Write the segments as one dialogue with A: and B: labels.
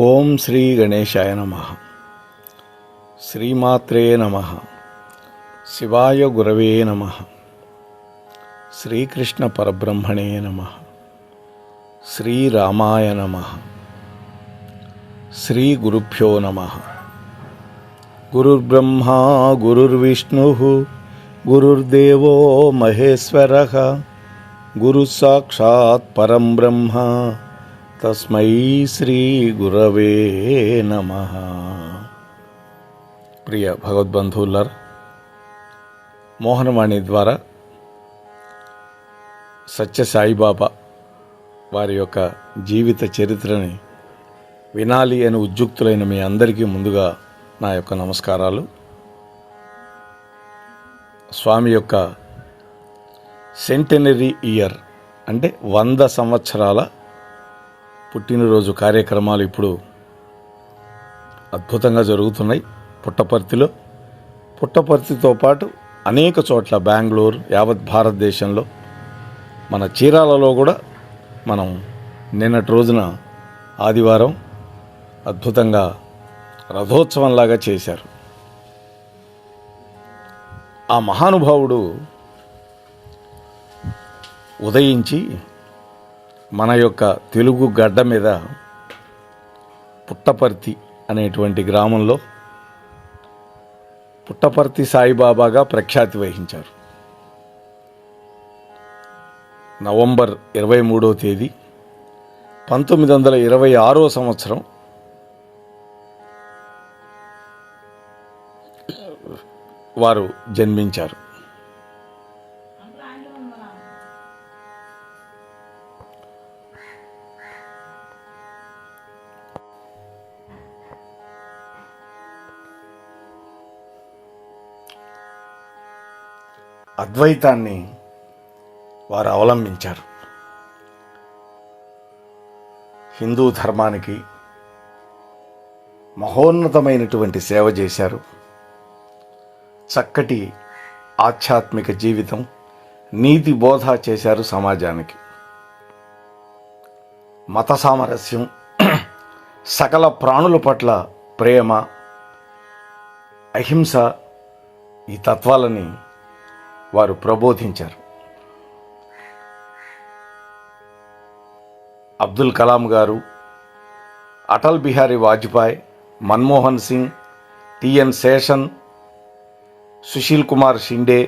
A: ఓం శ్రీ గణేశాయ నమః. శ్రీమాత్రే నమః. శివాయ గురవే నమః. శ్రీకృష్ణ పరబ్రహ్మణే నమః. శ్రీరామాయ నమః. శ్రీ గురుభ్యో నమః. గురుర్బ్రహ్మా గురుర్విష్ణుః గురుర్దేవో మహేశ్వరః గురుః సాక్షాత్ పరం బ్రహ్మ తస్మై శ్రీ గురవే నమః. ప్రియ భగవద్బంధువులారా, మోహనవాణి ద్వారా సత్య సాయిబాబా వారి యొక్క జీవిత చరిత్రని వినాలి అని ఉద్యుక్తులైన మీ అందరికీ ముందుగా నా యొక్క నమస్కారాలు. స్వామి యొక్క సెంటెనరీ ఇయర్ అంటే 100 సంవత్సరాల పుట్టినరోజు కార్యక్రమాలు ఇప్పుడు అద్భుతంగా జరుగుతున్నాయి. పుట్టపర్తితో పాటు అనేక చోట్ల బెంగళూరు, యావత్ భారతదేశంలో, మన చీరాలలో కూడా మనం నిన్నటి రోజున ఆదివారం అద్భుతంగా రథోత్సవంలాగా చేశారు. ఆ మహానుభావుడు ఉదయించి మన యొక్క తెలుగు గడ్డ మీద పుట్టపర్తి అనేటువంటి గ్రామంలో పుట్టపర్తి సాయిబాబాగా ప్రఖ్యాతి వహించారు. నవంబర్ 23వ తేదీ 1926వ సంవత్సరం వారు జన్మించారు. అద్వైతాన్ని వారు అవలంబించారు. హిందూ ధర్మానికి మహోన్నతమైనటువంటి సేవ చేశారు. చక్కటి ఆధ్యాత్మిక జీవితం, నీతి బోధ చేశారు సమాజానికి. మత సామరస్యం, సకల ప్రాణుల పట్ల ప్రేమ, అహింస, ఈ తత్వాలని వారు ప్రబోధించారు. అబ్దుల్ కలాం గారు, Atal Bihari Vajpayee, Manmohan Singh, TN Seshan, Sushil Kumar Shinde,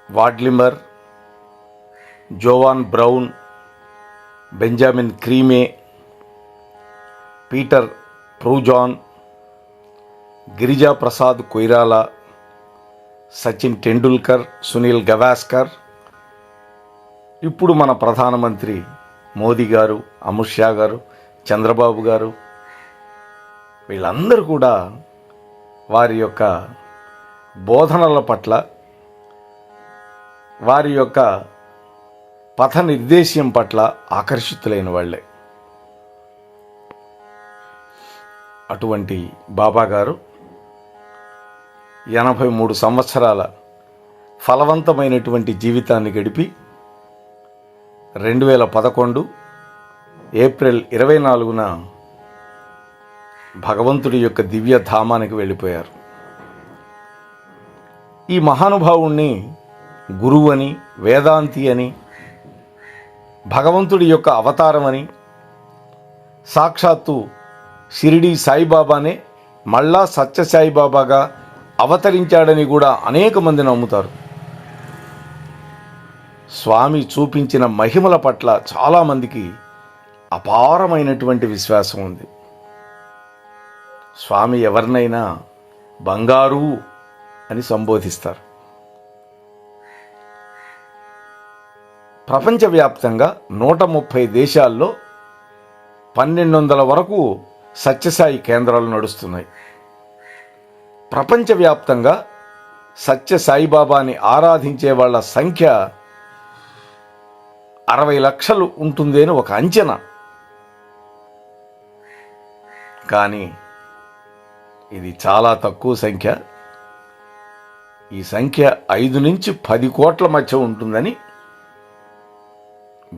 A: Vladimir, Joan Brown, Benjamin Creme, Peter ప్రూజాన్, గిరిజా ప్రసాద్ కొయిరాలా, సచిన్ టెండూల్కర్, సునీల్ గవాస్కర్, ఇప్పుడు మన ప్రధానమంత్రి మోదీ గారు, అమిత్ షా గారు, చంద్రబాబు గారు, వీళ్ళందరూ కూడా వారి యొక్క బోధనల పట్ల, వారి యొక్క పథ నిర్దేశం పట్ల ఆకర్షితులైన వాళ్ళే. అటువంటి బాబా గారు 83 సంవత్సరాల ఫలవంతమైనటువంటి జీవితాన్ని గడిపి 2011 ఏప్రిల్ 24న భగవంతుడి యొక్క దివ్య ధామానికి వెళ్ళిపోయారు. ఈ మహానుభావుణ్ణి గురువు అని, వేదాంతి అని, భగవంతుడి యొక్క అవతారమని, సాక్షాత్తు షిరిడి సాయిబాబానే మళ్ళా సత్య సాయిబాబాగా అవతరించాడని కూడా అనేక మంది నమ్ముతారు. స్వామి చూపించిన మహిమల పట్ల చాలామందికి అపారమైనటువంటి విశ్వాసం ఉంది. స్వామి ఎవరినైనా బంగారు అని సంబోధిస్తారు. ప్రపంచవ్యాప్తంగా 130 దేశాల్లో 1200 వరకు సత్యసాయి కేంద్రాలు నడుస్తున్నాయి. ప్రపంచవ్యాప్తంగా సత్య సాయిబాబాని ఆరాధించే వాళ్ళ సంఖ్య 60 లక్షలు ఉంటుంది అని ఒక అంచనా. కానీ ఇది చాలా తక్కువ సంఖ్య. ఈ సంఖ్య 5 నుంచి 10 కోట్ల మధ్య ఉంటుందని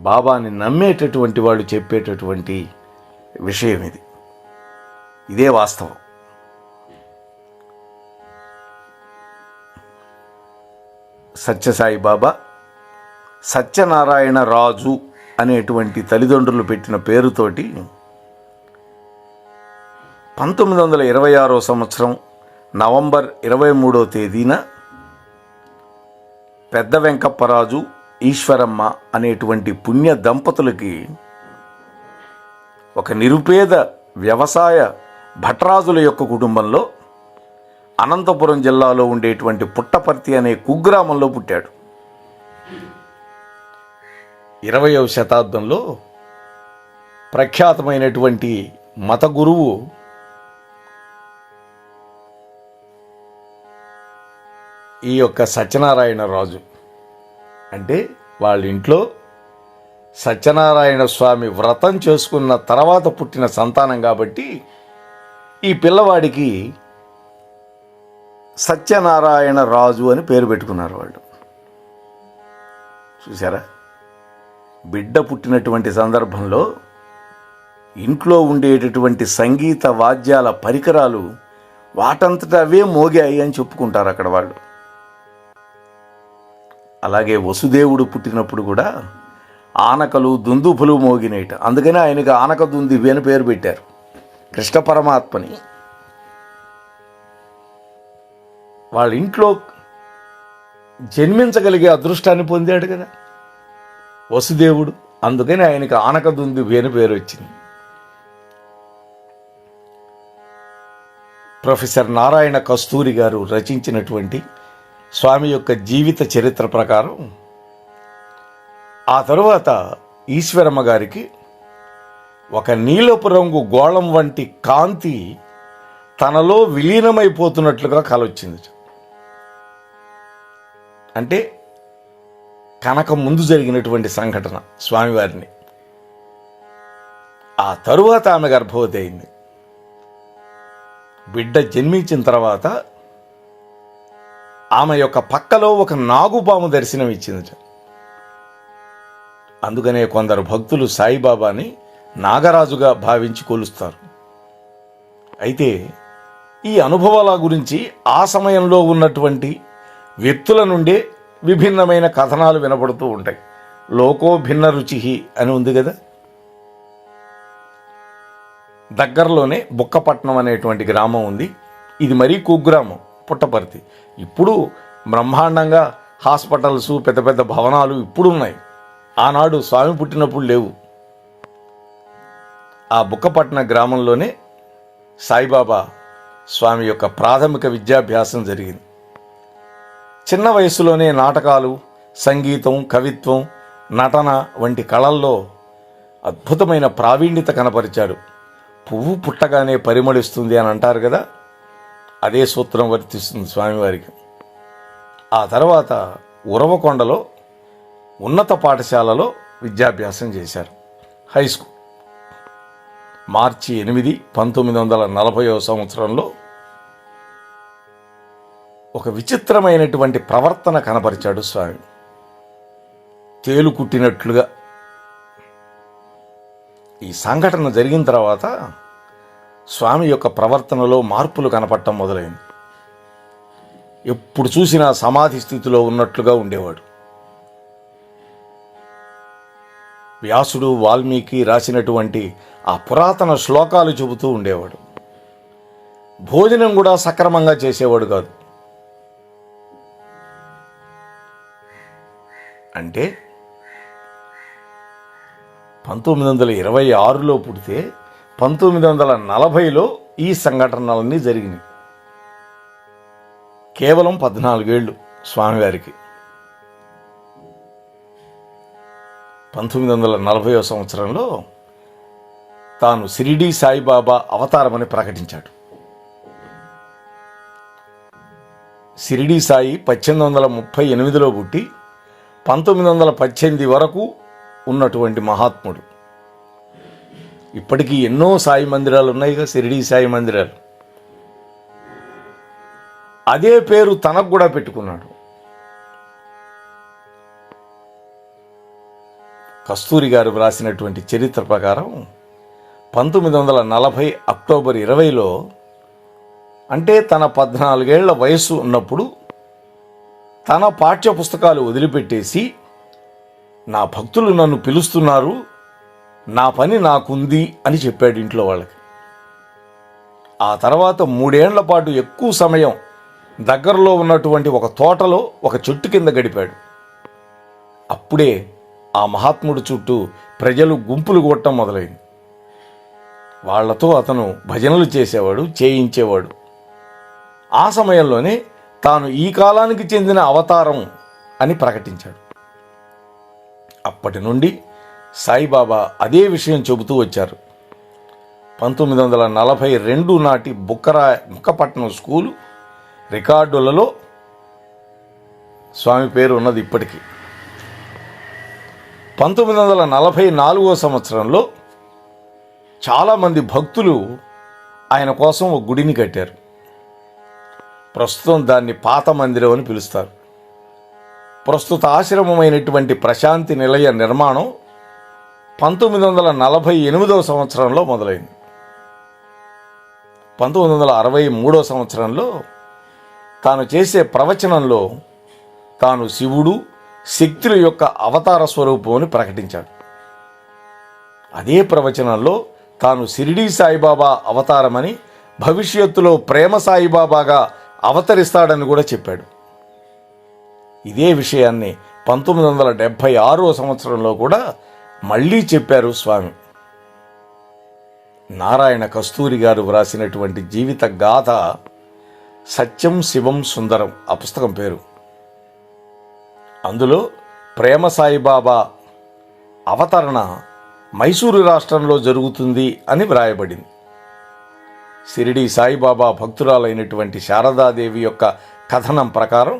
A: బాబాని నమ్మేటటువంటి వాళ్ళు చెప్పేటటువంటి విషయం ఇది. ఇదే వాస్తవం. సత్యసాయి బాబా సత్యనారాయణ రాజు అనేటువంటి తల్లిదండ్రులు పెట్టిన పేరుతోటి 1926 సంవత్సరం నవంబర్ 23వ తేదీన పెద్ద వెంకప్పరాజు ఈశ్వరమ్మ అనేటువంటి పుణ్య దంపతులకి ఒక నిరుపేద వ్యవసాయ భట్రాజుల యొక్క కుటుంబంలో అనంతపురం జిల్లాలో ఉండేటువంటి పుట్టపర్తి అనే కుగ్రామంలో పుట్టాడు. 20వ శతాబ్దంలో ప్రఖ్యాతమైనటువంటి మత గురువు ఈ యొక్క సత్యనారాయణ రాజు. అంటే వాళ్ళ ఇంట్లో సత్యనారాయణ స్వామి వ్రతం చేసుకున్న తర్వాత పుట్టిన సంతానం కాబట్టి ఈ పిల్లవాడికి సత్యనారాయణ రాజు అని పేరు పెట్టుకున్నారు వాళ్ళు. చూసారా, బిడ్డ పుట్టినటువంటి సందర్భంలో ఇంట్లో ఉండేటటువంటి సంగీత వాద్యాల పరికరాలు వాటంతట అవే మోగాయి అని చెప్పుకుంటారు అక్కడ వాళ్ళు. అలాగే వసుదేవుడు పుట్టినప్పుడు కూడా ఆనకలు దుందుభులు మోగినయట. అందుకని ఆయనకి ఆనక దుందుభి అని పేరు పెట్టారు. కృష్ణ పరమాత్మని వాళ్ళ ఇంట్లో జన్మించగలిగే అదృష్టాన్ని పొందాడు కదా వసుదేవుడు. అందుకని ఆయనకి ఆనక దుందుభి అని పేరు వచ్చింది. ప్రొఫెసర్ నారాయణ కస్తూరి గారు రచించినటువంటి స్వామి యొక్క జీవిత చరిత్ర ప్రకారం ఆ తరువాత ఈశ్వరమ్మ గారికి ఒక నీలపు రంగు గోళం వంటి కాంతి తనలో విలీనమైపోతున్నట్లుగా కలొచ్చింది. అంటే కనక ముందు జరిగినటువంటి సంఘటన స్వామివారిని. ఆ తరువాత ఆమె గర్భవతి అయింది. బిడ్డ జన్మించిన తర్వాత ఆమె యొక్క పక్కలో ఒక నాగుపాము దర్శనం ఇచ్చింది. అందుకనే కొందరు భక్తులు సాయిబాబాని నాగరాజుగా భావించి కొలుస్తారు. అయితే ఈ అనుభవాల గురించి ఆ సమయంలో ఉన్నటువంటి వ్యక్తుల నుండే విభిన్నమైన కథనాలు వినపడుతూ ఉంటాయి. లోకో భిన్న రుచి అని ఉంది కదా. దగ్గరలోనే బుక్కపట్నం అనేటువంటి గ్రామం ఉంది. ఇది మరీ కుగ్రామం, పుట్టపర్తి. ఇప్పుడు బ్రహ్మాండంగా హాస్పిటల్స్, పెద్ద పెద్ద భవనాలు ఇప్పుడు ఉన్నాయి. ఆనాడు స్వామి పుట్టినప్పుడు లేవు. ఆ బుక్కపట్న గ్రామంలోనే సాయిబాబా స్వామి యొక్క ప్రాథమిక విద్యాభ్యాసం జరిగింది. చిన్న వయసులోనే నాటకాలు, సంగీతం, కవిత్వం, నటన వంటి కళల్లో అద్భుతమైన ప్రావీణ్యత కనపరిచాడు. పువ్వు పుట్టగానే పరిమళిస్తుంది అని అంటారు కదా, అదే సూత్రం వర్తిస్తుంది స్వామివారికి. ఆ తర్వాత ఉరవకొండలో ఉన్నత పాఠశాలలో విద్యాభ్యాసం చేశారు. High school. మార్చి 8, 1940వ సంవత్సరంలో ఒక విచిత్రమైనటువంటి ప్రవర్తన కనపరిచాడు స్వామి. తేలు కుట్టినట్లుగా. ఈ సంఘటన జరిగిన తర్వాత స్వామి యొక్క ప్రవర్తనలో మార్పులు కనపడటం మొదలైంది. ఎప్పుడు చూసినా సమాధి స్థితిలో ఉన్నట్లుగా ఉండేవాడు. వ్యాసుడు, వాల్మీకి రాసినటువంటి ఆ పురాతన శ్లోకాలు చెబుతూ ఉండేవాడు. భోజనం కూడా సక్రమంగా చేసేవాడు కాదు. అంటే 1926లో పుడితే 1940లో ఈ సంఘటనలన్నీ జరిగినాయి. కేవలం 14 ఏళ్ళు స్వామివారికి. 1940వ సంవత్సరంలో తాను షిరిడీ సాయిబాబా అవతారమని ప్రకటించాడు. షిరిడీ సాయి 1838లో పుట్టి 1918 వరకు ఉన్నటువంటి మహాత్ముడు. ఇప్పటికీ ఎన్నో సాయి మందిరాలు ఉన్నాయిగా, షిరిడీ సాయి మందిరాలు. అదే పేరు తనకు కూడా పెట్టుకున్నాడు. కస్తూరి గారు వ్రాసినటువంటి చరిత్ర ప్రకారం 1940 అక్టోబర్ 20లో, అంటే తన 14 ఏళ్ల వయస్సు ఉన్నప్పుడు తన పాఠ్య పుస్తకాలు వదిలిపెట్టేసి, నా భక్తులు నన్ను పిలుస్తున్నారు, నా పని నాకుంది అని చెప్పాడు ఇంట్లో వాళ్ళకి. ఆ తర్వాత 3 ఏళ్ల పాటు ఎక్కువ సమయం దగ్గరలో ఉన్నటువంటి ఒక తోటలో ఒక చెట్టు కింద గడిపాడు. అప్పుడే ఆ మహాత్ముడు చుట్టూ ప్రజలు గుంపులు కొట్టడం మొదలైంది. వాళ్లతో అతను భజనలు చేసేవాడు, చేయించేవాడు. ఆ సమయంలోనే తాను ఈ కాలానికి చెందిన అవతారం అని ప్రకటించాడు. అప్పటి నుండి సాయిబాబా అదే విషయం చెబుతూ వచ్చారు. 1942 నాటి బుక్కపట్నం స్కూలు రికార్డులలో స్వామి పేరు ఉన్నది ఇప్పటికీ. 1944 సంవత్సరంలో చాలామంది భక్తులు ఆయన కోసం ఒక గుడిని కట్టారు. ప్రస్తుతం దాన్ని పాత మందిరం అని పిలుస్తారు. ప్రస్తుత ఆశ్రమమైనటువంటి ప్రశాంతి నిలయ నిర్మాణం 1948 సంవత్సరంలో మొదలైంది. 1963 సంవత్సరంలో తాను చేసే ప్రవచనంలో తాను శివుడు, శక్తుల యొక్క అవతార స్వరూపం అని ప్రకటించాడు. అదే ప్రవచనంలో తాను షిరిడీ సాయిబాబా అవతారమని, భవిష్యత్తులో ప్రేమ సాయిబాబాగా అవతరిస్తాడని కూడా చెప్పాడు. ఇదే విషయాన్ని 1976 సంవత్సరంలో కూడా మళ్ళీ చెప్పారు స్వామి. నారాయణ కస్తూరి గారు వ్రాసినటువంటి జీవిత గాథ సత్యం శివం సుందరం, ఆ పుస్తకం పేరు. అందులో ప్రేమ సాయిబాబా అవతరణ మైసూరు రాష్ట్రంలో జరుగుతుంది అని వ్రాయబడింది. షిరిడీ సాయిబాబా భక్తురాలైనటువంటి శారదాదేవి యొక్క కథనం ప్రకారం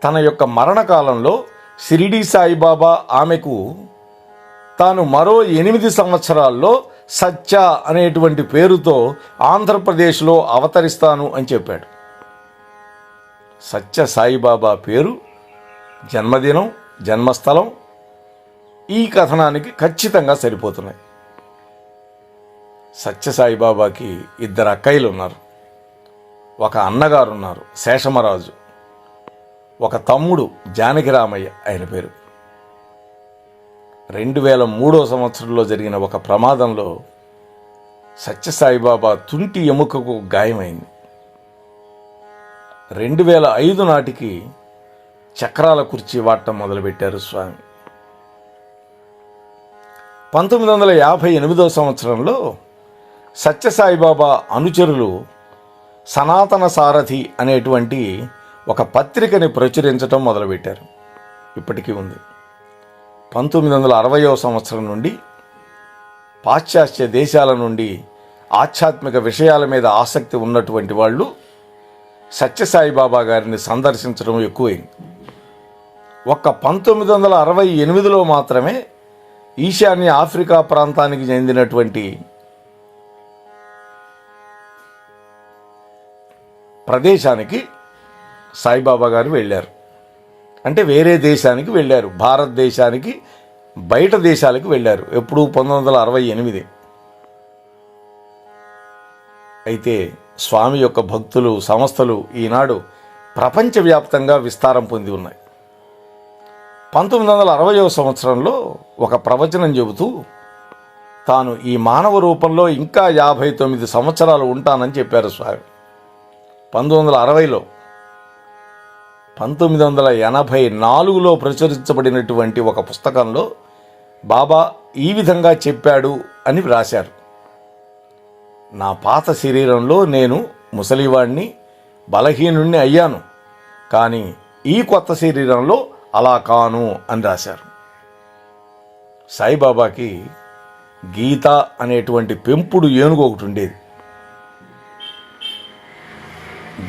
A: తన యొక్క మరణకాలంలో షిరిడీ సాయిబాబా ఆమెకు తాను మరో 8 సంవత్సరాల్లో సత్య అనేటువంటి పేరుతో ఆంధ్రప్రదేశ్లో అవతరిస్తాను అని చెప్పాడు. సత్య సాయిబాబా పేరు, జన్మదినం, జన్మస్థలం ఈ కథనానికి ఖచ్చితంగా సరిపోతున్నాయి. సత్యసాయిబాబాకి 2 అక్కయ్యలు ఉన్నారు. ఒక అన్నగారు ఉన్నారు, శేషమరాజు. ఒక తమ్ముడు జానకిరామయ్య ఆయన పేరు. 2003 సంవత్సరంలో జరిగిన ఒక ప్రమాదంలో సత్యసాయిబాబా తుంటి ఎముకకు గాయమైంది. 2005 నాటికి చక్రాల కుర్చీ వాడటం మొదలుపెట్టారు స్వామి. 1958 సంవత్సరంలో సత్యసాయిబాబా అనుచరులు సనాతన సారథి అనేటువంటి ఒక పత్రికని ప్రచురించడం మొదలుపెట్టారు. ఇప్పటికీ ఉంది. 1960 సంవత్సరం నుండి పాశ్చాత్య దేశాల నుండి ఆధ్యాత్మిక విషయాల మీద ఆసక్తి ఉన్నటువంటి వాళ్ళు సత్యసాయిబాబా గారిని సందర్శించడం ఎక్కువైంది. ఒక్క 1968లో మాత్రమే ఈశాన్య ఆఫ్రికా ప్రాంతానికి చెందినటువంటి ప్రదేశానికి సాయిబాబా గారు వెళ్ళారు. అంటే వేరే దేశానికి వెళ్ళారు, భారతదేశానికి బయట దేశాలకు వెళ్ళారు. ఎప్పుడు 1968. అయితే స్వామి యొక్క భక్తులు, సంస్థలు ఈనాడు ప్రపంచవ్యాప్తంగా విస్తారం పొంది ఉన్నాయి. 1960 సంవత్సరంలో ఒక ప్రవచనం చెబుతూ తాను ఈ మానవ రూపంలో ఇంకా 59 సంవత్సరాలు ఉంటానని చెప్పారు స్వామి. 1960లో 1984లో ప్రచురించబడినటువంటి ఒక పుస్తకంలో బాబా ఈ విధంగా చెప్పాడు అని వ్రాశారు. నా పాత శరీరంలో నేను ముసలివాణ్ణి, బలహీనుణ్ణి అయ్యాను, కానీ ఈ కొత్త శరీరంలో అలా కాను అని రాశారు. సాయిబాబాకి గీత అనేటువంటి పెంపుడు ఏనుగు ఒకటి ఉండేది.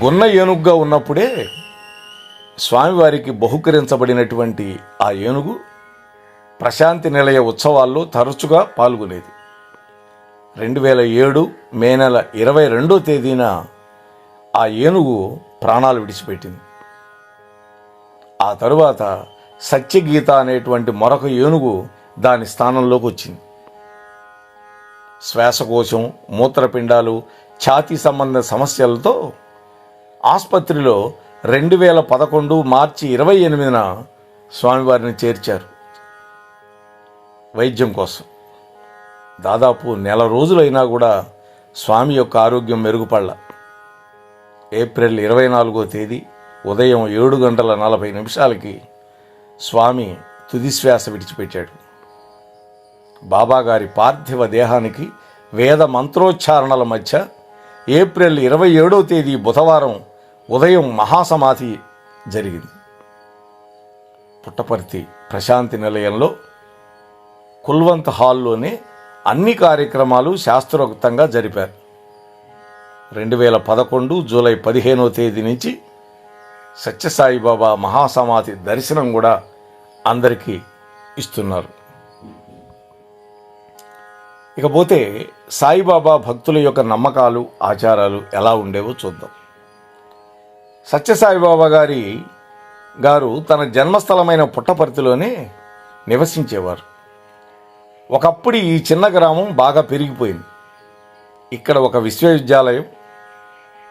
A: గున్న ఏనుగుగా ఉన్నప్పుడే స్వామివారికి బహుకరించబడినటువంటి ఆ ఏనుగు ప్రశాంతి నిలయ ఉత్సవాల్లో తరచుగా పాల్గొనేది. 2007 మే నెల 22వ తేదీన ఆ ఏనుగు ప్రాణాలు విడిచిపెట్టింది. ఆ తరువాత సత్యగీత అనేటువంటి మరొక ఏనుగు దాని స్థానంలోకి వచ్చింది. శ్వాసకోశం, మూత్రపిండాలు, ఛాతీ సంబంధ సమస్యలతో ఆసుపత్రిలో 2011 మార్చి 28న స్వామివారిని చేర్చారు వైద్యం కోసం. దాదాపు నెల రోజులైనా కూడా స్వామి యొక్క ఆరోగ్యం మెరుగుపడల. ఏప్రిల్ 24వ తేదీ ఉదయం 7:40 స్వామి తుదిశ్వాస విడిచిపెట్టాడు. బాబాగారి పార్థివ దేహానికి వేద మంత్రోచ్చారణల మధ్య ఏప్రిల్ 27వ తేదీ బుధవారం ఉదయం మహాసమాధి జరిగింది. పుట్టపర్తి ప్రశాంతి నిలయంలో కుల్వంత్ హాల్లోనే అన్ని కార్యక్రమాలు శాస్త్రోక్తంగా జరిపారు. 2011 జూలై 15వ తేదీ నుంచి సత్యసాయిబాబా మహాసమాధి దర్శనం కూడా అందరికీ ఇస్తున్నారు. ఇకపోతే సాయిబాబా భక్తుల యొక్క నమ్మకాలు, ఆచారాలు ఎలా ఉండేవో చూద్దాం. సత్యసాయిబాబా గారు తన జన్మస్థలమైన పుట్టపర్తిలోనే నివసించేవారు. ఒకప్పుడు ఈ చిన్న గ్రామం బాగా పెరిగిపోయింది. ఇక్కడ ఒక విశ్వవిద్యాలయం,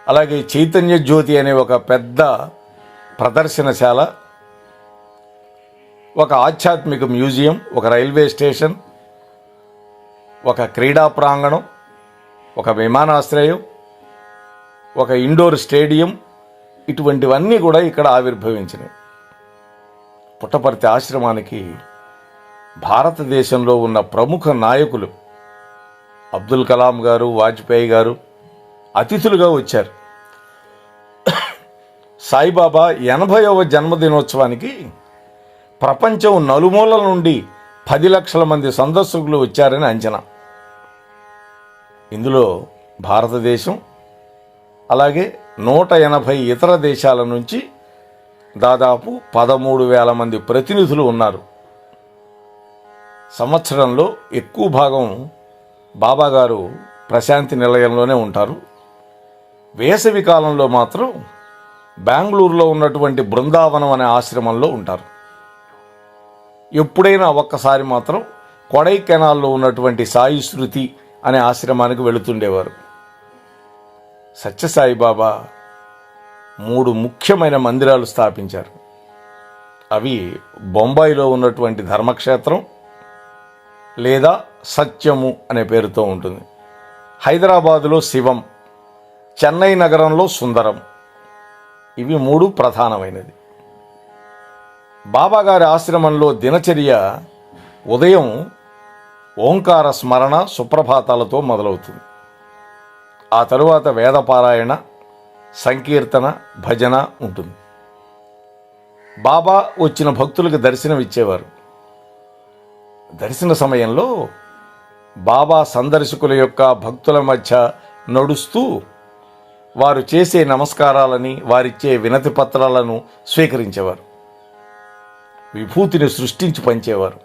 A: అలాగే చైతన్య జ్యోతి అనే ఒక పెద్ద ప్రదర్శనశాల, ఒక ఆధ్యాత్మిక మ్యూజియం, ఒక రైల్వే స్టేషన్, ఒక క్రీడా ప్రాంగణం, ఒక విమానాశ్రయం, ఒక ఇండోర్ స్టేడియం, ఇటువంటివన్నీ కూడా ఇక్కడ ఆవిర్భవించినాయి. పుట్టపర్తి ఆశ్రమానికి భారతదేశంలో ఉన్న ప్రముఖ నాయకులు అబ్దుల్ కలాం గారు, వాజ్పేయి గారు అతిథులుగా వచ్చారు. సాయిబాబా 80వ జన్మదినోత్సవానికి ప్రపంచం నలుమూలల నుండి 10 లక్షల మంది సందర్శకులు వచ్చారని అంచనా. ఇందులో భారతదేశం, అలాగే 180 ఇతర దేశాల నుంచి దాదాపు 13,000 మంది ప్రతినిధులు ఉన్నారు. సంవత్సరంలో ఎక్కువ భాగం బాబాగారు ప్రశాంతి నిలయంలోనే ఉంటారు. వేసవి కాలంలో మాత్రం బెంగళూరులో ఉన్నటువంటి బృందావనం అనే ఆశ్రమంలో ఉంటారు. ఎప్పుడైనా ఒక్కసారి మాత్రం కొడైకెనాల్లో ఉన్నటువంటి సాయి శృతి అనే ఆశ్రమానికి వెళుతుండేవారు. సత్యసాయిబాబా 3 ముఖ్యమైన మందిరాలు స్థాపించారు. అవి బొంబాయిలో ఉన్నటువంటి ధర్మక్షేత్రం లేదా సత్యము అనే పేరుతో ఉంటుంది, హైదరాబాదులో శివం, చెన్నై నగరంలో సుందరం. ఇవి 3 ప్రధానమైనది. బాబాగారి ఆశ్రమంలో దినచర్య ఉదయం ఓంకార స్మరణ, సుప్రభాతాలతో మొదలవుతుంది. ఆ తరువాత వేదపారాయణ, సంకీర్తన, భజన ఉంటుంది. బాబా వచ్చిన భక్తులకు దర్శనం ఇచ్చేవారు. దర్శన సమయంలో బాబా సందర్శకుల యొక్క భక్తుల మధ్య నడుస్తూ వారు చేసే నమస్కారాలని, వారిచ్చే వినతి పత్రాలను స్వీకరించేవారు. విభూతిని సృష్టించి పంచేవారు.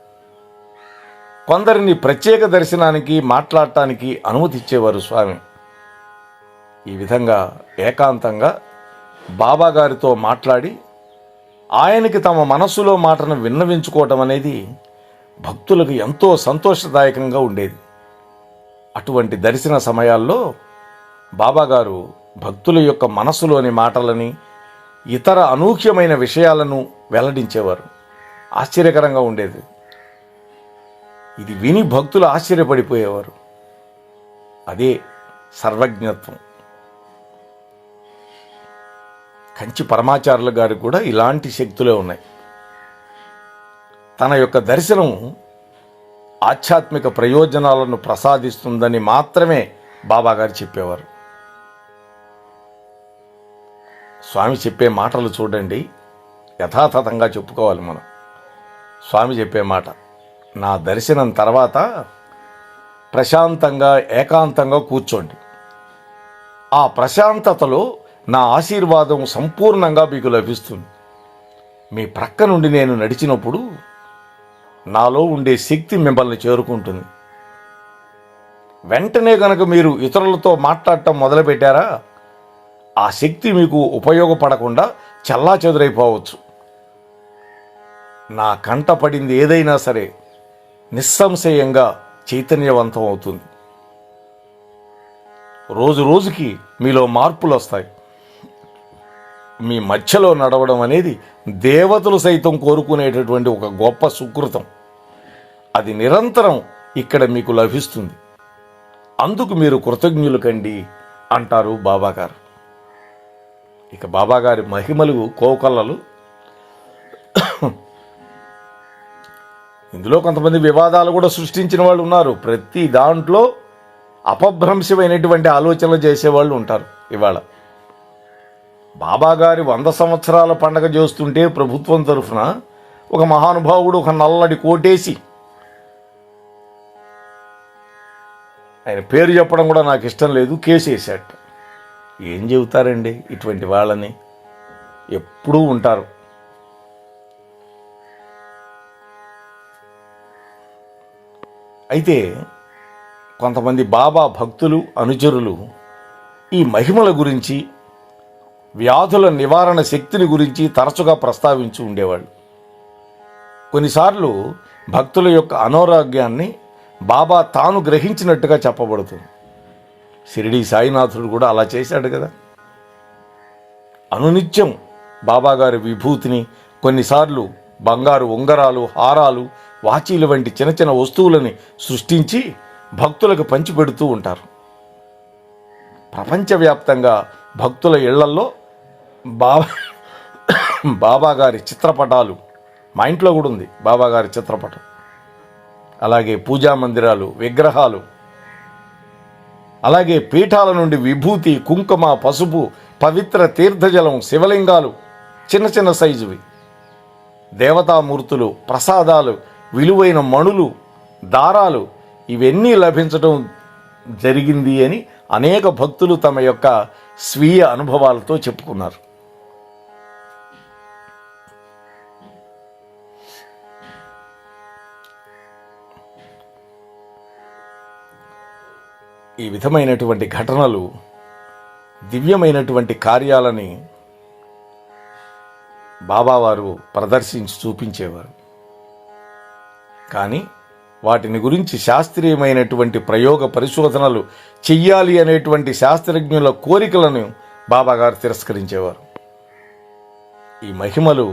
A: కొందరిని ప్రత్యేక దర్శనానికి, మాట్లాడటానికి అనుమతి ఇచ్చేవారు స్వామి. ఈ విధంగా ఏకాంతంగా బాబాగారితో మాట్లాడి ఆయనకి తమ మనస్సులో మాటను విన్నవించుకోవటం అనేది భక్తులకు ఎంతో సంతోషదాయకంగా ఉండేది. అటువంటి దర్శన సమయాల్లో బాబాగారు భక్తుల యొక్క మనస్సులోని మాటలని, ఇతర అనూహ్యమైన విషయాలను వెల్లడించేవారు. ఆశ్చర్యకరంగా ఉండేది. ఇది విని భక్తులు ఆశ్చర్యపడిపోయేవారు. అదే సర్వజ్ఞత్వం. కంచి పరమాచార్యుల గారికి కూడా ఇలాంటి శక్తులే ఉన్నాయి. తన యొక్క దర్శనం ఆధ్యాత్మిక ప్రయోజనాలను ప్రసాదిస్తుందని మాత్రమే బాబాగారు చెప్పేవారు. స్వామి చెప్పే మాటలు చూడండి, యథాతథంగా చెప్పుకోవాలి మనం. స్వామి చెప్పే మాట, నా దర్శనం తర్వాత ప్రశాంతంగా, ఏకాంతంగా కూర్చోండి. ఆ ప్రశాంతతలో నా ఆశీర్వాదం సంపూర్ణంగా మీకు లభిస్తుంది. మీ ప్రక్క నుండి నేను నడిచినప్పుడు నాలో ఉండే శక్తి మిమ్మల్ని చేరుకుంటుంది. వెంటనే కనుక మీరు ఇతరులతో మాట్లాడటం మొదలుపెట్టారా, ఆ శక్తి మీకు ఉపయోగపడకుండా చెల్లాచెదురైపోవచ్చు. నా కంట పడింది ఏదైనా సరే నిస్సంశయంగా చైతన్యవంతం అవుతుంది. రోజు రోజుకి మీలో మార్పులు వస్తాయి. మీ మధ్యలో నడవడం అనేది దేవతలు సైతం కోరుకునేటటువంటి ఒక గొప్ప సుకృతం. అది నిరంతరం ఇక్కడ మీకు లభిస్తుంది. అందుకు మీరు కృతజ్ఞులు కండి అంటారు బాబాగారు. ఇక బాబాగారి మహిమలు కోకొల్లలు. ఇందులో కొంతమంది వివాదాలు కూడా సృష్టించిన వాళ్ళు ఉన్నారు. ప్రతి దాంట్లో అపభ్రంశమైనటువంటి ఆలోచనలు చేసేవాళ్ళు ఉంటారు. ఇవాళ బాబాగారి 100 సంవత్సరాల పండగ చేస్తుంటే ప్రభుత్వం తరఫున ఒక మహానుభావుడు ఒక నల్లటి కోటేసి, ఆయన పేరు చెప్పడం కూడా నాకు ఇష్టం లేదు, కేసు వేసాట. ఏం చెబుతారండి ఇటువంటి వాళ్ళని? ఎప్పుడూ ఉంటారు. అయితే కొంతమంది బాబా భక్తులు అనుచరులు ఈ మహిమల గురించి, వ్యాధుల నివారణ శక్తిని గురించి తరచుగా ప్రస్తావించి ఉండేవాళ్ళు. కొన్నిసార్లు భక్తుల యొక్క అనారోగ్యాన్ని బాబా తాను గ్రహించినట్టుగా చెప్పబడుతుంది. షిరిడీ సాయినాథుడు కూడా అలా చేశాడు కదా. అనునిత్యం బాబాగారి విభూతిని, కొన్నిసార్లు బంగారు ఉంగరాలు, హారాలు, వాచీలు వంటి చిన్న చిన్న వస్తువులని సృష్టించి భక్తులకు పంచిపెడుతూ ఉంటారు. ప్రపంచవ్యాప్తంగా భక్తుల ఇళ్లల్లో బాబాగారి చిత్రపటాలు, మా ఇంట్లో కూడా ఉంది బాబాగారి చిత్రపటం, అలాగే పూజా మందిరాలు, విగ్రహాలు, అలాగే పీఠాల నుండి విభూతి, కుంకుమ, పసుపు, పవిత్ర తీర్థజలం, శివలింగాలు, చిన్న చిన్న సైజువి, దేవతామూర్తులు, ప్రసాదాలు, విలువైన మణులు, దారాలు, ఇవన్నీ లభించడం జరిగింది అని అనేక భక్తులు తమ యొక్క స్వీయ అనుభవాలతో చెప్పుకున్నారు. ఈ విధమైనటువంటి ఘటనలు, దివ్యమైనటువంటి కార్యాలని బాబావారు ప్రదర్శించి చూపించేవారు. కానీ వాటిని గురించి శాస్త్రీయమైనటువంటి ప్రయోగ పరిశోధనలు చెయ్యాలి అనేటువంటి శాస్త్రజ్ఞుల కోరికలను బాబాగారు తిరస్కరించేవారు. ఈ మహిమలు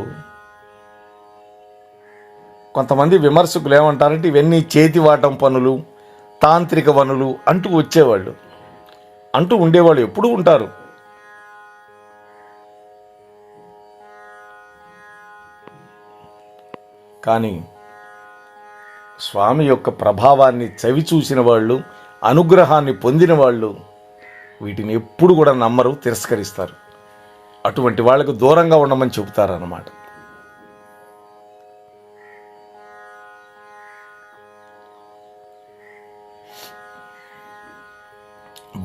A: కొంతమంది విమర్శకులు ఏమంటారంటే ఇవన్నీ చేతివాటం పనులు, తాంత్రిక వనులు అంటూ వచ్చేవాళ్ళు, అంటూ ఉండేవాళ్ళు, ఎప్పుడూ ఉంటారు. కానీ స్వామి యొక్క ప్రభావాన్ని చవి చూసిన వాళ్ళు, అనుగ్రహాన్ని పొందిన వాళ్ళు వీటిని ఎప్పుడు కూడా నమ్మరు, తిరస్కరిస్తారు. అటువంటి వాళ్ళకు దూరంగా ఉండమని చెబుతారన్నమాట.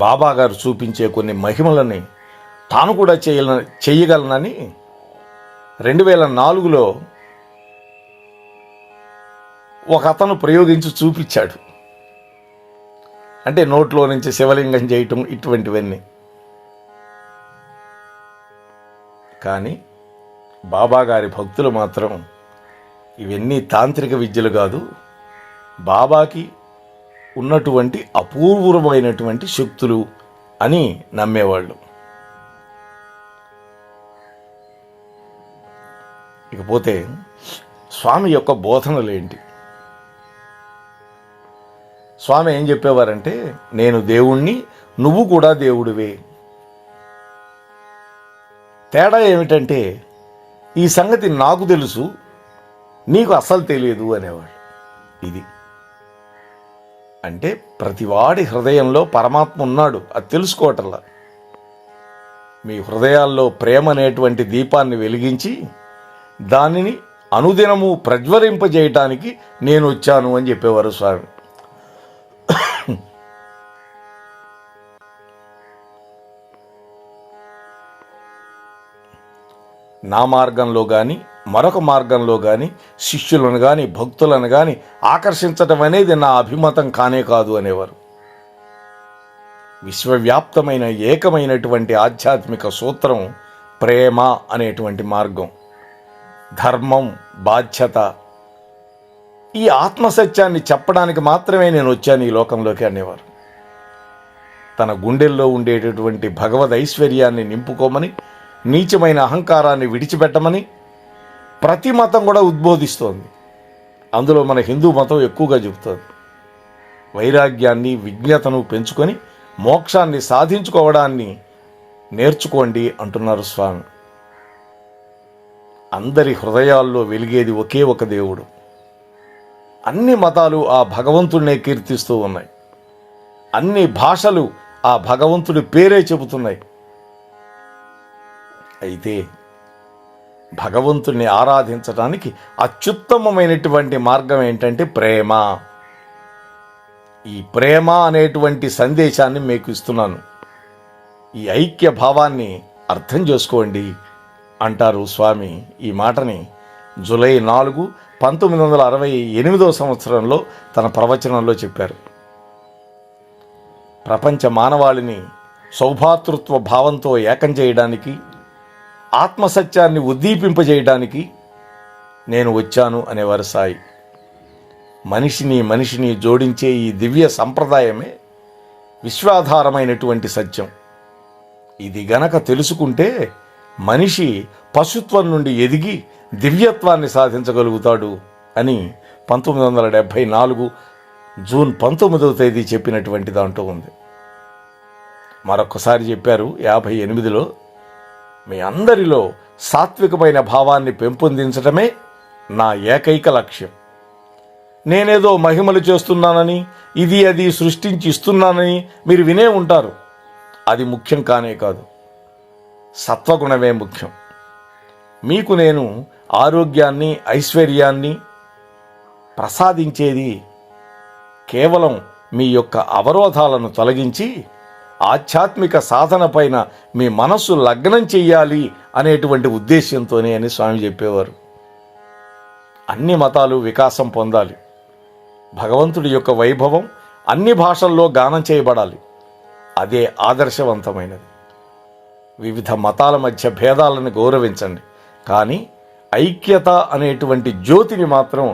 A: బాబా గారు చూపించే కొన్ని మహిమలని తాను కూడా చేయగలనని 2004లో ఒక అతను ప్రయోగించి చూపించాడు. అంటే నోట్లో నుంచి శివలింగం చేయటం, ఇటువంటివన్నీ. కానీ బాబాగారి భక్తులు మాత్రం ఇవన్నీ తాంత్రిక విద్యలు కాదు, బాబాకి ఉన్నటువంటి అపూర్వమైనటువంటి శక్తులు అని నమ్మేవాళ్ళు. ఇకపోతే స్వామి యొక్క బోధనలేంటి? స్వామి ఏం చెప్పేవారంటే, నేను దేవుణ్ణి, నువ్వు కూడా దేవుడివే. తేడా ఏమిటంటే, ఈ సంగతి నాకు తెలుసు, నీకు అస్సలు తెలియదు అనేవాడు. ఇది అంటే ప్రతివాడి హృదయంలో పరమాత్మ ఉన్నాడు, అది తెలుసుకోవటంలా. మీ హృదయాల్లో ప్రేమ అనేటువంటి దీపాన్ని వెలిగించి దానిని అనుదినము ప్రజ్వరింపజేయటానికి నేను వచ్చాను అని చెప్పేవారు స్వామి. నా మార్గంలో కానీ మరొక మార్గంలో కానీ శిష్యులను కానీ భక్తులను కానీ ఆకర్షించటం అనేది నా అభిమతం కానే కాదు అనేవారు. విశ్వవ్యాప్తమైన ఏకమైనటువంటి ఆధ్యాత్మిక సూత్రం ప్రేమ అనేటువంటి మార్గం. ధర్మం, బాధ్యత, ఈ ఆత్మసత్యాన్ని చెప్పడానికి మాత్రమే నేను వచ్చాను ఈ లోకంలోకి అనేవారు. తన గుండెల్లో ఉండేటటువంటి భగవద్ ఐశ్వర్యాన్ని నింపుకోమని, నీచమైన అహంకారాన్ని విడిచిపెట్టమని ప్రతి మతం కూడా ఉద్బోధిస్తోంది. అందులో మన హిందూ మతం ఎక్కువగా చెబుతోంది. వైరాగ్యాన్ని, విజ్ఞతను పెంచుకొని మోక్షాన్ని సాధించుకోవడాన్ని నేర్చుకోండి అంటున్నారు స్వామి. అందరి హృదయాల్లో వెలిగేది ఒకే ఒక దేవుడు. అన్ని మతాలు ఆ భగవంతుడినే కీర్తిస్తూ ఉన్నాయి. అన్ని భాషలు ఆ భగవంతుడి పేరే చెబుతున్నాయి. అయితే భగవంతుణ్ణి ఆరాధించడానికి అత్యుత్తమమైనటువంటి మార్గం ఏంటంటే ప్రేమ. ఈ ప్రేమ అనేటువంటి సందేశాన్ని మీకు ఇస్తున్నాను. ఈ ఐక్య భావాన్ని అర్థం చేసుకోండి అంటారు స్వామి. ఈ మాటని జూలై 4, 1968 సంవత్సరంలో తన ప్రవచనంలో చెప్పారు. ప్రపంచ మానవాళిని సౌభాతృత్వ భావంతో ఏకం చేయడానికి, ఆత్మసత్యాన్ని ఉద్దీపింపజేయడానికి నేను వచ్చాను అనేవారు సాయి. మనిషిని జోడించే ఈ దివ్య సంప్రదాయమే విశ్వాధారమైనటువంటి సత్యం. ఇది గనక తెలుసుకుంటే మనిషి పశుత్వం నుండి ఎదిగి దివ్యత్వాన్ని సాధించగలుగుతాడు అని 1974 జూన్ 19వ తేదీ చెప్పినటువంటి దాంట్లో ఉంది. మరొకసారి చెప్పారు 58లో, మీ అందరిలో సాత్వికమైన భావాన్ని పెంపొందించడమే నా ఏకైక లక్ష్యం. నేనేదో మహిమలు చేస్తున్నానని, ఇది అది సృష్టించి ఇస్తున్నానని మీరు వినే ఉంటారు. అది ముఖ్యం కానే కాదు. సత్వగుణమే ముఖ్యం. మీకు నేను ఆరోగ్యాన్ని, ఐశ్వర్యాన్ని ప్రసాదించేది కేవలం మీ యొక్క అవరోధాలను తొలగించి ఆధ్యాత్మిక సాధన పైన మీ మనస్సు లగ్నం చెయ్యాలి అనేటువంటి ఉద్దేశ్యంతోనే అని స్వామి చెప్పేవారు. అన్ని మతాలు వికాసం పొందాలి. భగవంతుడి యొక్క వైభవం అన్ని భాషల్లో గానం చేయబడాలి. అదే ఆదర్శవంతమైనది. వివిధ మతాల మధ్య భేదాలను గౌరవించండి, కానీ ఐక్యత అనేటువంటి జ్యోతిని మాత్రం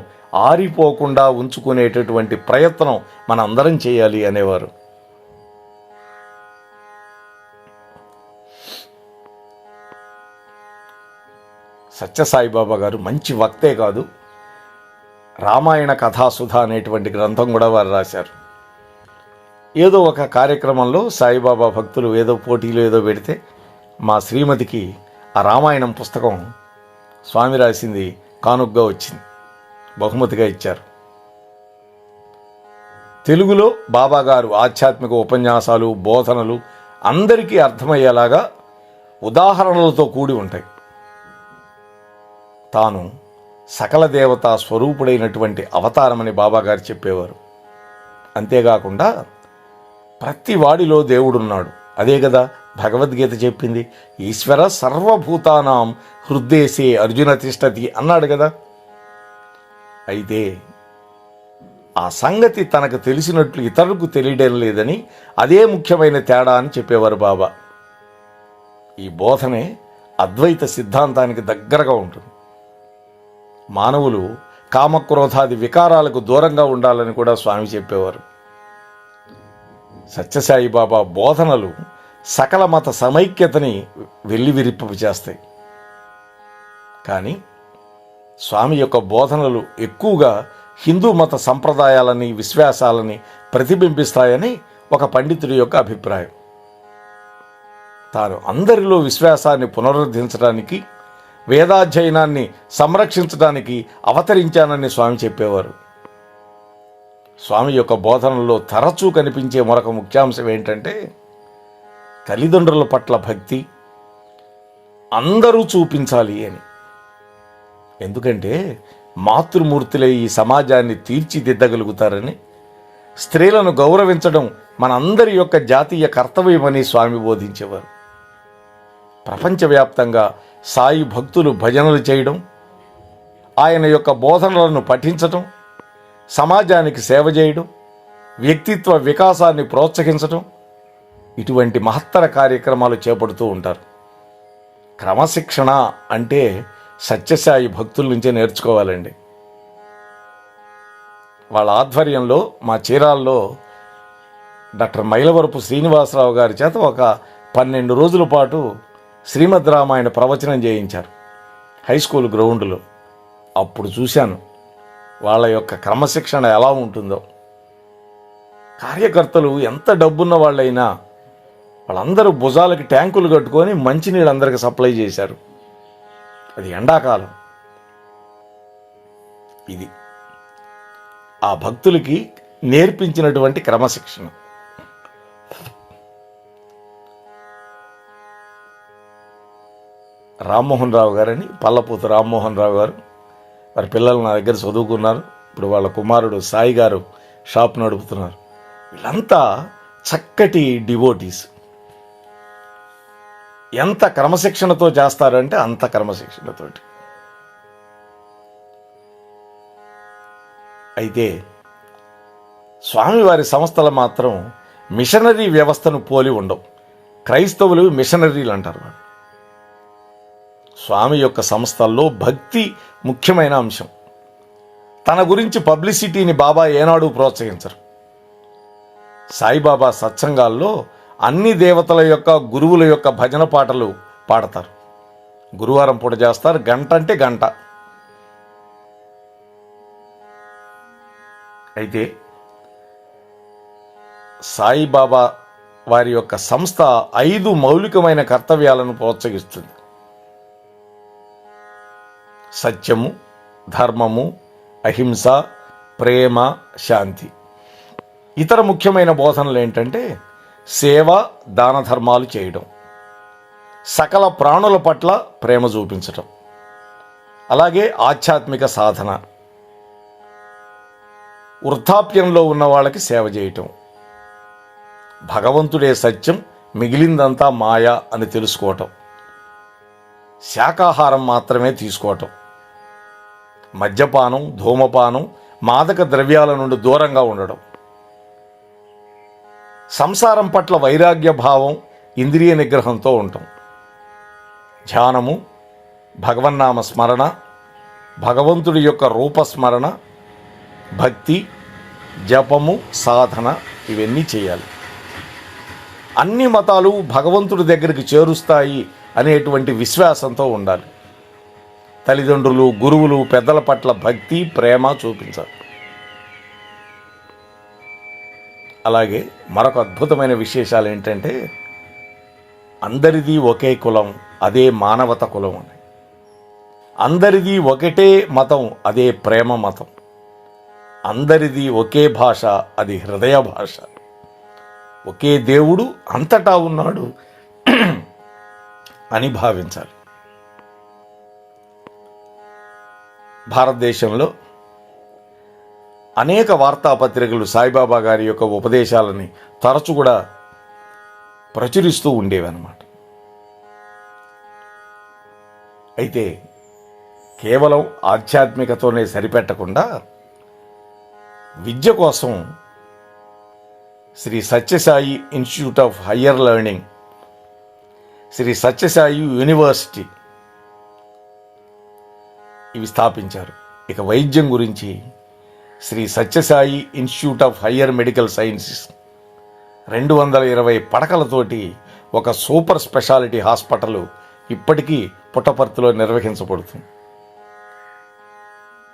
A: ఆరిపోకుండా ఉంచుకునేటటువంటి ప్రయత్నం మనందరం చేయాలి అనేవారు. సత్యసాయిబాబా గారు మంచి వక్తే కాదు, రామాయణ కథాసుధ అనేటువంటి గ్రంథం కూడా వారు రాశారు. ఏదో ఒక కార్యక్రమంలో సాయిబాబా భక్తులు ఏదో పోటీలు ఏదో పెడితే మా శ్రీమతికి ఆ రామాయణం పుస్తకం స్వామి రాసింది కానుగ్గా వచ్చింది, బహుమతిగా ఇచ్చారు. తెలుగులో బాబాగారు ఆధ్యాత్మిక ఉపన్యాసాలు, బోధనలు అందరికీ అర్థమయ్యేలాగా ఉదాహరణలతో కూడి ఉంటాయి. తాను సకల దేవతా స్వరూపుడైనటువంటి అవతారమని బాబాగారు చెప్పేవారు. అంతేకాకుండా ప్రతి వాడిలో దేవుడున్నాడు. అదే కదా భగవద్గీత చెప్పింది. ఈశ్వర సర్వభూతానాం హృద్దేశే అర్జున తిష్టతి అన్నాడు కదా. అయితే ఆ సంగతి తనకు తెలిసినట్లు ఇతరులకు తెలియడం లేదని, అదే ముఖ్యమైన తేడా అని చెప్పేవారు బాబా. ఈ బోధనే అద్వైత సిద్ధాంతానికి దగ్గరగా ఉంటుంది. మానవులు కామక్రోధాది వికారాలకు దూరంగా ఉండాలని కూడా స్వామి చెప్పేవారు. సత్యసాయి బాబా బోధనలు సకల మత సమైక్యతని వెల్లివిరిప్ప చేస్తాయి. కానీ స్వామి యొక్క బోధనలు ఎక్కువగా హిందూ మత సంప్రదాయాలని, విశ్వాసాలని ప్రతిబింబిస్తాయని ఒక పండితుడి యొక్క అభిప్రాయం. తాను అందరిలో విశ్వాసాన్ని పునరుద్ధరించడానికి, వేదాధ్యయనాన్ని సంరక్షించడానికి అవతరించానని స్వామి చెప్పేవారు. స్వామి యొక్క బోధనల్లో తరచూ కనిపించే మరొక ముఖ్యాంశం ఏంటంటే తల్లిదండ్రుల పట్ల భక్తి అందరూ చూపించాలి అని. ఎందుకంటే మాతృమూర్తులే ఈ సమాజాన్ని తీర్చిదిద్దగలుగుతారని, స్త్రీలను గౌరవించడం మనందరి యొక్క జాతీయ కర్తవ్యమని స్వామి బోధించేవారు. ప్రపంచవ్యాప్తంగా సాయి భక్తులు భజనలు చేయడం, ఆయన యొక్క బోధనలను పఠించటం, సమాజానికి సేవ చేయడం, వ్యక్తిత్వ వికాసాన్ని ప్రోత్సహించటం, ఇటువంటి మహత్తర కార్యక్రమాలు చేపడుతూ ఉంటారు. క్రమశిక్షణ అంటే సత్యసాయి భక్తుల నుంచే నేర్చుకోవాలండి. వాళ్ళ ఆధ్వర్యంలో మా చీరాల్లో డాక్టర్ మైలవరపు శ్రీనివాసరావు గారి చేత ఒక 12 రోజుల పాటు శ్రీమద్ రామాయణ ప్రవచనం చేయించారు హై స్కూల్ గ్రౌండ్లో. అప్పుడు చూశాను వాళ్ళ యొక్క క్రమశిక్షణ ఎలా ఉంటుందో. కార్యకర్తలు ఎంత డబ్బున్న వాళ్ళైనా వాళ్ళందరూ భుజాలకి ట్యాంకులు కట్టుకొని మంచినీళ్ళు అందరికి సప్లై చేశారు. అది ఎండాకాలం. ఇది ఆ భక్తులకి నేర్పించినటువంటి క్రమశిక్షణ. రామ్మోహన్ రావు గారని, పల్లపూత రామ్మోహన్ రావు గారు, వారి పిల్లలు నా దగ్గర చదువుకున్నారు. ఇప్పుడు వాళ్ళ కుమారుడు సాయి గారు షాప్ నడుపుతున్నారు. వీళ్ళంతా చక్కటి డివోటీస్. ఎంత క్రమశిక్షణతో చేస్తారంటే అంత క్రమశిక్షణతోటి. అయితే స్వామివారి సంస్థలు మాత్రం మిషనరీ వ్యవస్థను పోలి ఉండవు. క్రైస్తవులు మిషనరీలు అంటారు. స్వామి యొక్క సంస్థల్లో భక్తి ముఖ్యమైన అంశం. తన గురించి పబ్లిసిటీని బాబా ఏనాడు ప్రోత్సహించరు. సాయిబాబా సత్సంగాల్లో అన్ని దేవతల యొక్క గురువుల యొక్క భజన పాటలు పాడతారు. గురువారం పూట చేస్తారు. గంట అంటే గంట. అయితే సాయిబాబా వారి యొక్క సంస్థ 5 మౌలికమైన కర్తవ్యాలను ప్రోత్సహిస్తుంది. సత్యము, ధర్మము, అహింస, ప్రేమ, శాంతి. ఇతర ముఖ్యమైన బోధనలు ఏంటంటే సేవ, దాన ధర్మాలు చేయడం, సకల ప్రాణుల పట్ల ప్రేమ చూపించటం, అలాగే ఆధ్యాత్మిక సాధన, వృద్ధాప్యంలో ఉన్న వాళ్ళకి సేవ చేయటం, భగవంతుడే సత్యం, మిగిలిందంతా మాయ అని తెలుసుకోవటం, శాకాహారం మాత్రమే తీసుకోవటం, మద్యపానం, ధూమపానం, మాదక ద్రవ్యాల నుండి దూరంగా ఉండడం, సంసారం పట్ల వైరాగ్య భావం, ఇంద్రియ నిగ్రహంతో ఉండటం, ధ్యానము, భగవన్నామ స్మరణ, భగవంతుడి యొక్క రూపస్మరణ, భక్తి, జపము, సాధన ఇవన్నీ చేయాలి. అన్ని మతాలు భగవంతుడి దగ్గరికి చేరుస్తాయి అనేటువంటి విశ్వాసంతో ఉండాలి. తల్లిదండ్రులు, గురువులు, పెద్దల పట్ల భక్తి, ప్రేమ చూపించాలి. అలాగే మరొక అద్భుతమైన విశేషాలు ఏంటంటే అందరిది ఒకే కులం, అదే మానవత కులం అని. అందరిది ఒకటే మతం, అదే ప్రేమ మతం. అందరిది ఒకే భాష, అది హృదయ భాష. ఒకే దేవుడు అంతటా ఉన్నాడు అని భావించాలి. భారతదేశంలో అనేక వార్తాపత్రికలు సాయిబాబా గారి యొక్క ఉపదేశాలని తరచు కూడా ప్రచురిస్తూ ఉండేవన్నమాట. అయితే కేవలం ఆధ్యాత్మికతోనే సరిపెట్టకుండా విద్య కోసం Shri Sathya Sai institute of higher learning, Shri Sathya Sai university ఇవి స్థాపించారు. ఇక వైద్యం గురించి Shri Sathya Sai institute of higher medical sciences 220 పడకలతోటి ఒక సూపర్ స్పెషాలిటీ హాస్పిటల్ ఇప్పటికీ పుట్టపర్తిలో నిర్వహించబడుతుంది.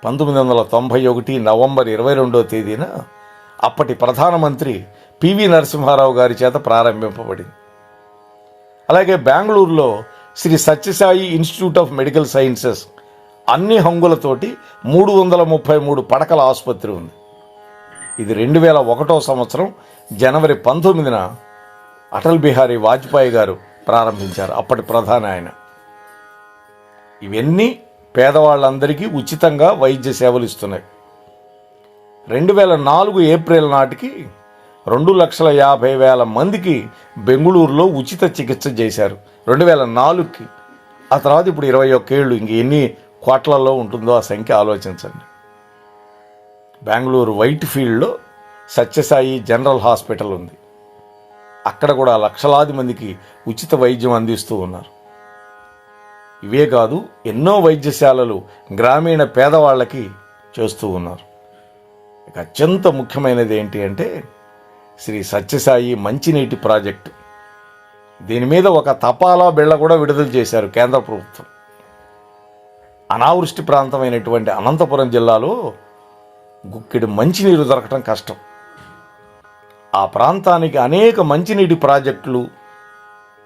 A: 1991 నవంబర్ 22వ తేదీన అప్పటి ప్రధానమంత్రి పివి నరసింహారావు గారి చేత ప్రారంభింపబడింది. అలాగే బెంగళూరులో Shri Sathya Sai institute of medical sciences అన్ని హంగులతోటి 333 పడకల ఆసుపత్రి ఉంది. ఇది 2001వ సంవత్సరం జనవరి 19న అటల్ బిహారీ వాజ్పేయి గారు ప్రారంభించారు, అప్పటి ప్రధాని ఆయన. ఇవన్నీ పేదవాళ్ళందరికీ ఉచితంగా వైద్య సేవలు ఇస్తున్నాయి. 2004 ఏప్రిల్ నాటికి 2,50,000 మందికి బెంగళూరులో ఉచిత చికిత్స చేశారు. 2004కి. ఆ తర్వాత ఇప్పుడు 21 ఏళ్ళు. ఇంక ఎన్ని కోట్లలో ఉంటుందో ఆ సంఖ్య ఆలోచించండి. బెంగళూరు వైట్ ఫీల్డ్లో సత్యసాయి జనరల్ హాస్పిటల్ ఉంది. అక్కడ కూడా లక్షలాది మందికి ఉచిత వైద్యం అందిస్తూ ఉన్నారు. ఇవే కాదు, ఎన్నో వైద్యశాలలు గ్రామీణ పేదవాళ్ళకి చేస్తూ ఉన్నారు. ఇక అత్యంత ముఖ్యమైనది ఏంటి అంటే శ్రీ సత్యసాయి మంచినీటి ప్రాజెక్టు. దీని మీద ఒక తపాలా బిళ్ళ కూడా విడుదల చేశారు కేంద్ర ప్రభుత్వం. అనావృష్టి ప్రాంతమైనటువంటి అనంతపురం జిల్లాలో గుక్కెడు మంచినీరు దొరకటం కష్టం. ఆ ప్రాంతానికి అనేక మంచినీటి ప్రాజెక్టులు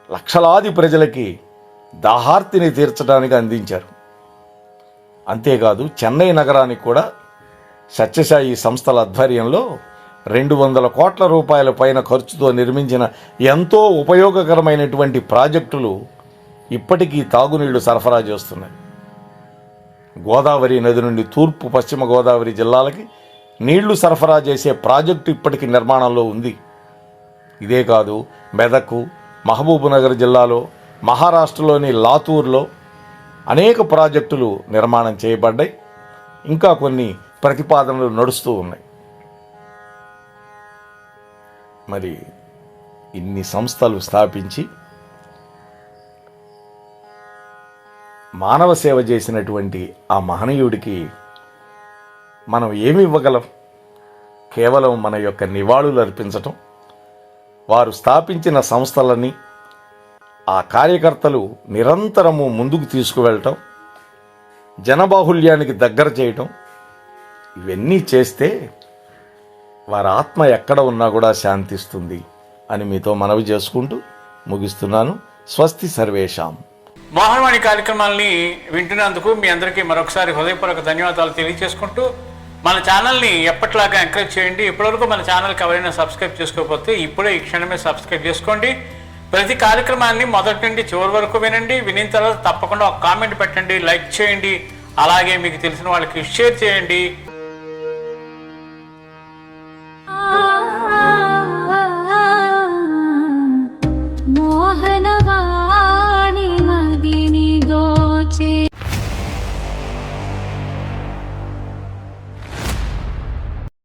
A: లక్షలాది ప్రజలకి దాహార్తిని తీర్చడానికి అందించారు. అంతేకాదు, చెన్నై నగరానికి కూడా సత్యసాయి సంస్థల ఆధ్వర్యంలో 200 కోట్ల రూపాయల పైన ఖర్చుతో నిర్మించిన ఎంతో ఉపయోగకరమైనటువంటి ప్రాజెక్టులు ఇప్పటికీ తాగునీళ్లు సరఫరా చేస్తున్నాయి. గోదావరి నది నుండి తూర్పు పశ్చిమ గోదావరి జిల్లాలకి నీళ్లు సరఫరా చేసే ప్రాజెక్టు ఇప్పటికీ నిర్మాణంలో ఉంది. ఇదే కాదు, మెదక్, మహబూబ్నగర్ జిల్లాలో, మహారాష్ట్రలోని లాతూర్లో అనేక ప్రాజెక్టులు నిర్మాణం చేయబడ్డాయి. ఇంకా కొన్ని ప్రతిపాదనలు నడుస్తూ ఉన్నాయి. మరి ఇన్ని సంస్థలు స్థాపించి మానవ సేవ చేసినటువంటి ఆ మహనీయుడికి మనం ఏమి ఇవ్వగలం? కేవలం మన యొక్క నివాళులు అర్పించటం, వారు స్థాపించిన సంస్థలని ఆ కార్యకర్తలు నిరంతరము ముందుకు తీసుకువెళ్ళటం, జనబాహుల్యానికి దగ్గర చేయటం, ఇవన్నీ చేస్తే వారి ఆత్మ ఎక్కడ ఉన్నా కూడా శాంతిస్తుంది అని మీతో మనవి చేసుకుంటూ ముగిస్తున్నాను. స్వస్తి సర్వేషాం.
B: మోహనవాణి కార్యక్రమాలని వింటున్నందుకు మీ అందరికీ మరొకసారి హృదయపూర్వక ధన్యవాదాలు తెలియజేసుకుంటూ, మన ఛానల్ని ఎప్పటిలాగా ఎంకరేజ్ చేయండి. ఇప్పటివరకు మన ఛానల్కి ఎవరైనా సబ్స్క్రైబ్ చేసుకోకపోతే ఇప్పుడే ఈ క్షణమే సబ్స్క్రైబ్ చేసుకోండి. ప్రతి కార్యక్రమాన్ని మొదటి నుండి చివరి వరకు వినండి. వినిన తర్వాత తప్పకుండా ఒక కామెంట్ పెట్టండి, లైక్ చేయండి, అలాగే మీకు తెలిసిన వాళ్ళకి షేర్ చేయండి.